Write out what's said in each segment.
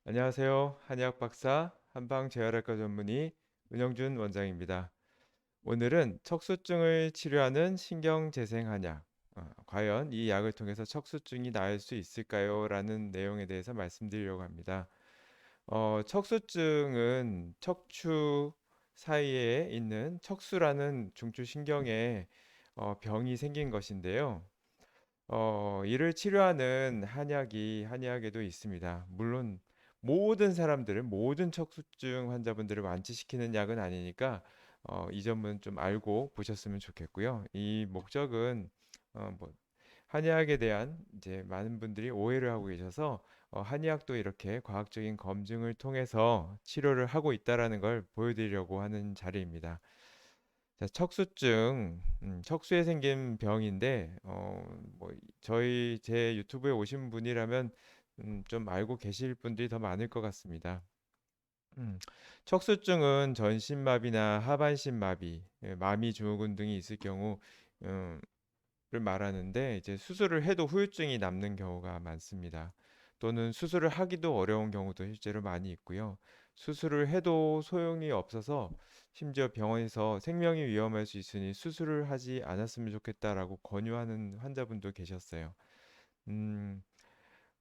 안녕하세요. 한의학 박사 한방재활학과 전문의 은영준 원장입니다. 오늘은 척수증을 치료하는 신경재생 한약, 과연 이 약을 통해서 척수증이 나을 수 있을까요? 라는 내용에 대해서 말씀드리려고 합니다. 척수증은 척추 사이에 있는 척수라는 중추신경에 병이 생긴 것인데요. 이를 치료하는 한의학에도 있습니다. 물론 모든 사람들은 모든 척수증 환자분들을 완치시키는 약은 아니니까 이 점은 좀 알고 보셨으면 좋겠고요. 이 목적은 뭐 한의학에 대한 이제 많은 분들이 오해를 하고 계셔서 한의학도 이렇게 과학적인 검증을 통해서 치료를 하고 있다라는 걸 보여드리려고 하는 자리입니다. 자, 척수증, 척수에 생긴 병인데, 뭐, 제 유튜브에 오신 분이라면, 좀 알고 계실 분들이 더 많을 것 같습니다. 음, 척수증은 전신마비나 하반신마비, 마미 증후군 등이 있을 경우, 음, 를 말하는데 이제 수술을 해도 후유증이 남는 경우가 많습니다. 또는 수술을 하기도 어려운 경우도 실제로 많이 있고요. 수술을 해도 소용이 없어서 심지어 병원에서 생명이 위험할 수 있으니 수술을 하지 않았으면 좋겠다라고 권유하는 환자분도 계셨어요. 음,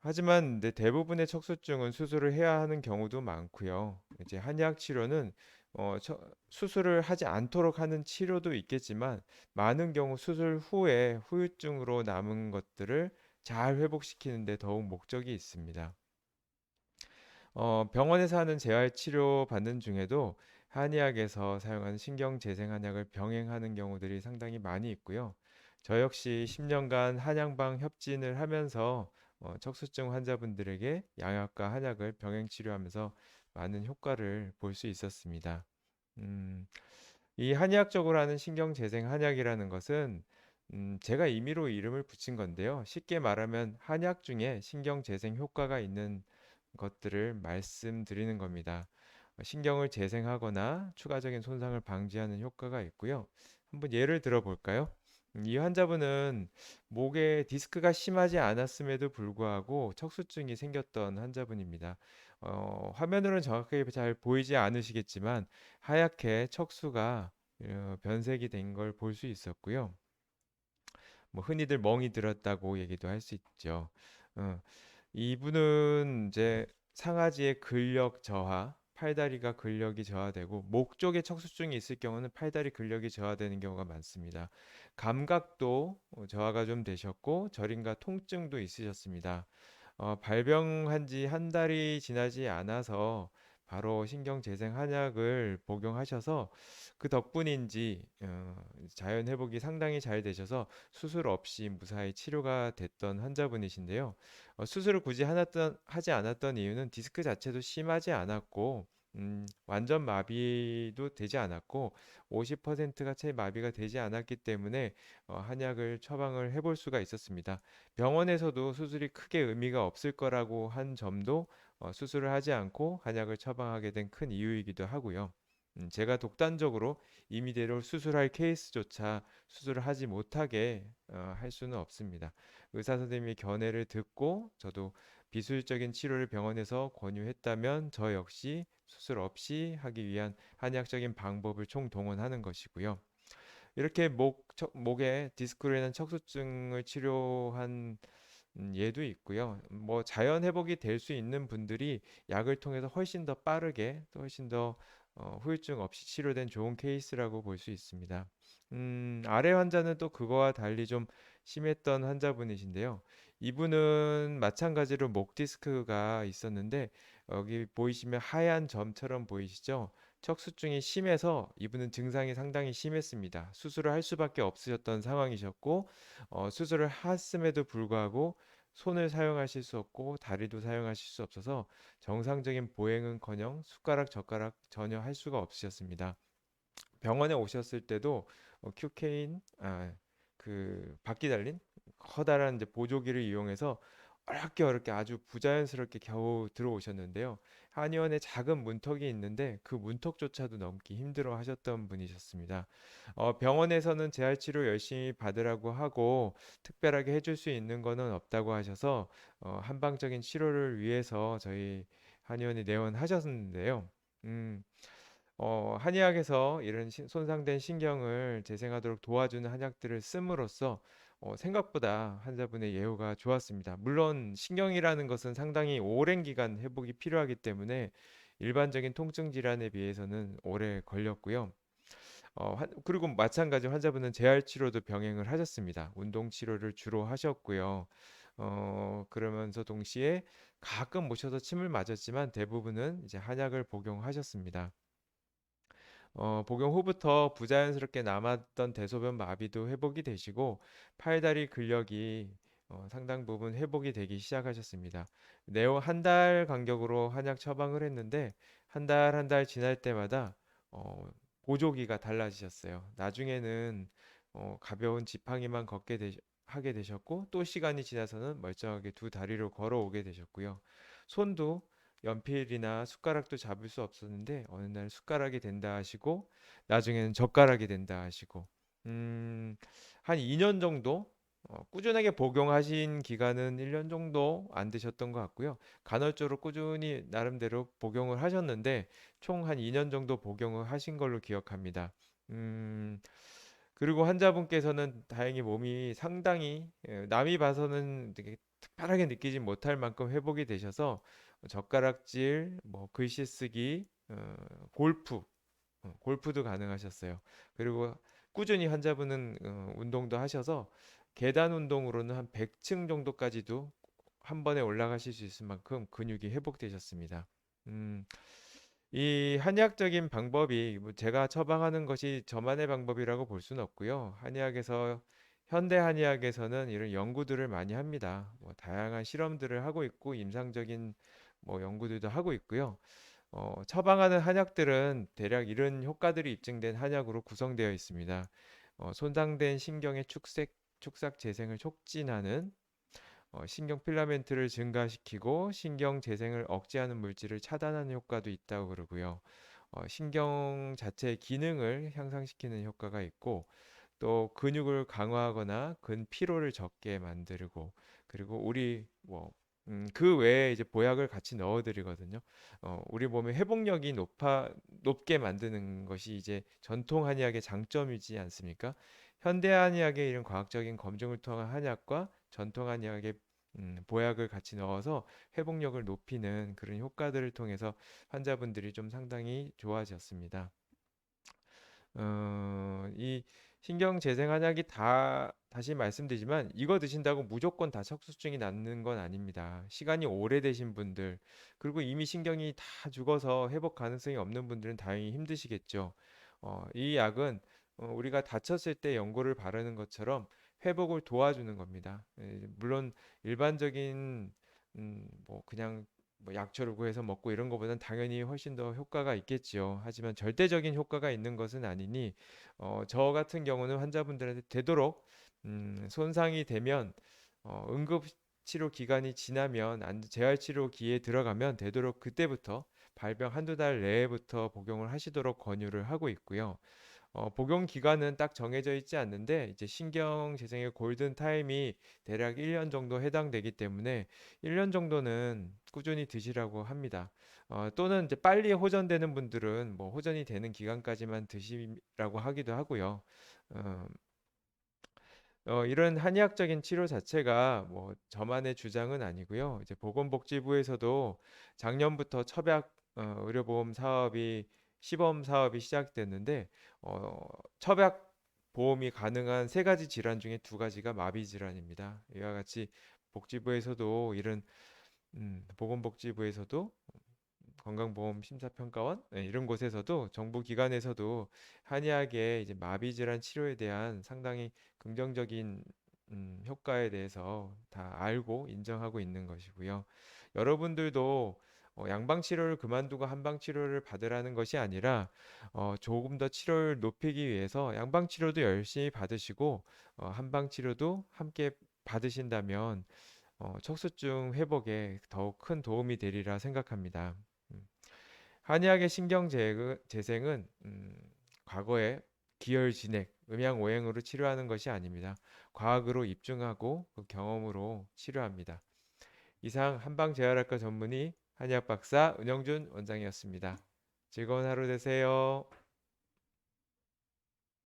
하지만 네, 대부분의 척수증은 수술을 해야 하는 경우도 많고요. 이제 한의학 치료는 수술을 하지 않도록 하는 치료도 있겠지만 많은 경우 수술 후에 후유증으로 남은 것들을 잘 회복시키는 데 더욱 목적이 있습니다. 병원에서 하는 재활 치료 받는 중에도 한의학에서 사용하는 신경재생 한약을 병행하는 경우들이 상당히 많이 있고요. 저 역시 10년간 한양방 협진을 하면서 척수증 환자분들에게 양약과 한약을 병행 치료하면서 많은 효과를 볼 수 있었습니다. 음, 이 한의학적으로 하는 신경재생 한약이라는 것은 제가 임의로 이름을 붙인 건데요. 쉽게 말하면 한약 중에 신경재생 효과가 있는 것들을 말씀드리는 겁니다. 신경을 재생하거나 추가적인 손상을 방지하는 효과가 있고요. 한번 예를 들어 볼까요? 이 환자분은 목에 디스크가 심하지 않았음에도 불구하고 척수증이 생겼던 환자분입니다. 화면으로는 정확하게 잘 보이지 않으시겠지만 하얗게 척수가 변색이 된 걸 볼 수 있었고요. 뭐 흔히들 멍이 들었다고 얘기도 할 수 있죠. 어, 이분은 이제 상하지의 근력 저하, 팔다리가 근력이 저하되고 목 쪽에 척수증이 있을 경우는 팔다리 근력이 저하되는 경우가 많습니다. 감각도 저하가 좀 되셨고 저림과 통증도 있으셨습니다. 발병한 지 한 달이 지나지 않아서 바로 신경재생 한약을 복용하셔서 그 덕분인지 자연 회복이 상당히 잘 되셔서 수술 없이 무사히 치료가 됐던 환자분이신데요. 수술을 굳이 하지 않았던 이유는 디스크 자체도 심하지 않았고 완전 마비도 되지 않았고 50%가 채 마비가 되지 않았기 때문에 한약을 처방을 해볼 수가 있었습니다. 병원에서도 수술이 크게 의미가 없을 거라고 한 점도 수술을 하지 않고 한약을 처방하게 된 큰 이유이기도 하고요. 제가 독단적으로 임의대로 수술할 케이스조차 수술을 하지 못하게 할 수는 없습니다. 의사 선생님의 견해를 듣고 저도 비수술적인 치료를 병원에서 권유했다면 저 역시 수술 없이 하기 위한 한의학적인 방법을 총동원하는 것이고요. 이렇게 목에 디스크로 인한 척수증을 치료한 예도 있고요. 뭐 자연 회복이 될 수 있는 분들이 약을 통해서 훨씬 더 빠르게 또 훨씬 더 후유증 없이 치료된 좋은 케이스라고 볼 수 있습니다. 아래 환자는 또 그거와 달리 좀 심했던 환자분이신데요. 이분은 마찬가지로 목 디스크가 있었는데 여기 보이시면 하얀 점처럼 보이시죠? 척수증이 심해서 이분은 증상이 상당히 심했습니다. 수술을 할 수밖에 없으셨던 상황이셨고 수술을 했음에도 불구하고 손을 사용하실 수 없고 다리도 사용하실 수 없어서 정상적인 보행은커녕 숟가락 젓가락 전혀 할 수가 없으셨습니다. 병원에 오셨을 때도 큐케인 그 바퀴 달린 커다란 이제 보조기를 이용해서 어렵게 아주 부자연스럽게 겨우 들어오셨는데요. 한의원에 작은 문턱이 있는데 그 문턱조차도 넘기 힘들어 하셨던 분이셨습니다. 병원에서는 재활치료 열심히 받으라고 하고 특별하게 해줄 수 있는 거는 없다고 하셔서 한방적인 치료를 위해서 저희 한의원에 내원하셨는데요. 음, 한의학에서 이런 손상된 신경을 재생하도록 도와주는 한약들을 씀으로써 생각보다 환자분의 예후가 좋았습니다. 물론 신경이라는 것은 상당히 오랜 기간 회복이 필요하기 때문에 일반적인 통증 질환에 비해서는 오래 걸렸고요. 그리고 마찬가지 환자분은 재활 치료도 병행을 하셨습니다. 운동 치료를 주로 하셨고요. 그러면서 동시에 가끔 모셔서 침을 맞았지만 대부분은 이제 한약을 복용하셨습니다. 복용 후부터 부자연스럽게 남았던 대소변 마비도 회복이 되시고 팔다리 근력이 상당 부분 회복이 되기 시작하셨습니다. 내후 한 달 간격으로 한약 처방을 했는데 한 달 지날 때마다 어, 보조기가 달라지셨어요. 나중에는 가벼운 지팡이만 하게 되셨고 또 시간이 지나서는 멀쩡하게 두 다리로 걸어오게 되셨고요. 손도 연필이나 숟가락도 잡을 수 없었는데 어느 날 숟가락이 된다 하시고 나중에는 젓가락이 된다 하시고 음, 한 2년 정도 꾸준하게 복용하신 기간은 1년 정도 안 되셨던 것 같고요. 간헐적으로 꾸준히 나름대로 복용을 하셨는데 총 한 2년 정도 복용을 하신 걸로 기억합니다. 음, 그리고 환자분께서는 다행히 몸이 상당히 남이 봐서는 되게 특별하게 느끼지 못할 만큼 회복이 되셔서 젓가락질, 뭐 글씨 쓰기, 골프도 가능하셨어요. 그리고 꾸준히 환자분은 운동도 하셔서 계단 운동으로는 한 100층 정도까지도 한 번에 올라가실 수 있을 만큼 근육이 회복되셨습니다. 음, 이 한의학적인 방법이 뭐 제가 처방하는 것이 저만의 방법이라고 볼 수는 없고요. 현대 한의학에서는 이런 연구들을 많이 합니다. 뭐 다양한 실험들을 하고 있고 임상적인 뭐 연구들도 하고 있고요. 처방하는 한약들은 대략 이런 효과들이 입증된 한약으로 구성되어 있습니다. 손상된 신경의 축삭 재생을 촉진하는 신경 필라멘트를 증가시키고 신경 재생을 억제하는 물질을 차단하는 효과도 있다고 그러고요. 신경 자체의 기능을 향상시키는 효과가 있고 또 근육을 강화하거나 근피로를 적게 만들고 그리고 그 외에 이제 보약을 같이 넣어드리거든요. 우리 몸의 회복력이 높게 만드는 것이 이제 전통 한의학의 장점이지 않습니까? 현대 한의학의 이런 과학적인 검증을 통한 한약과 전통 한의학의 보약을 같이 넣어서 회복력을 높이는 그런 효과들을 통해서 환자분들이 좀 상당히 좋아졌습니다. 이 신경 재생 한약이 다시 말씀드리지만 이거 드신다고 무조건 다 척수증이 낫는 건 아닙니다. 시간이 오래되신 분들 그리고 이미 신경이 다 죽어서 회복 가능성이 없는 분들은 다행히 힘드시겠죠. 이 약은 우리가 다쳤을 때 연고를 바르는 것처럼 회복을 도와주는 겁니다. 물론 일반적인 뭐 그냥 뭐 약초를 구해서 먹고 이런 것보다는 당연히 훨씬 더 효과가 있겠지요. 하지만 절대적인 효과가 있는 것은 아니니 저 같은 경우는 환자분들한테 되도록 손상이 되면 응급 치료 기간이 지나면 재활 치료기에 들어가면 되도록 그때부터 발병 한두 달 내부터 복용을 하시도록 권유를 하고 있고요. 복용 기간은 딱 정해져 있지 않는데 이제 신경 재생의 골든 타임이 대략 1년 정도 해당되기 때문에 1년 정도는 꾸준히 드시라고 합니다. 또는 이제 빨리 호전되는 분들은 뭐 호전이 되는 기간까지만 드시라고 하기도 하고요. 어, 이런 한의학적인 치료 자체가 뭐 저만의 주장은 아니고요. 이제 보건복지부에서도 작년부터 의료보험 사업이 시범 사업이 시작됐는데 첩약 보험이 가능한 세 가지 질환 중에 두 가지가 마비 질환입니다. 이와 같이 복지부에서도 보건복지부에서도 건강보험심사평가원 이런 곳에서도 정부 기관에서도 한의학의 이제 마비 질환 치료에 대한 상당히 긍정적인 효과에 대해서 다 알고 인정하고 있는 것이고요. 여러분들도 양방 치료를 그만두고 한방 치료를 받으라는 것이 아니라 조금 더 치료를 높이기 위해서 양방 치료도 열심히 받으시고 한방 치료도 함께 받으신다면 척수증 회복에 더욱 큰 도움이 되리라 생각합니다. 음. 한의학의 재생은 과거에 기혈 진액, 음양 오행으로 치료하는 것이 아닙니다. 과학으로 입증하고 그 경험으로 치료합니다. 이상 한방재활학과 전문의 한의학 박사 은영준 원장이었습니다. 즐거운 하루 되세요.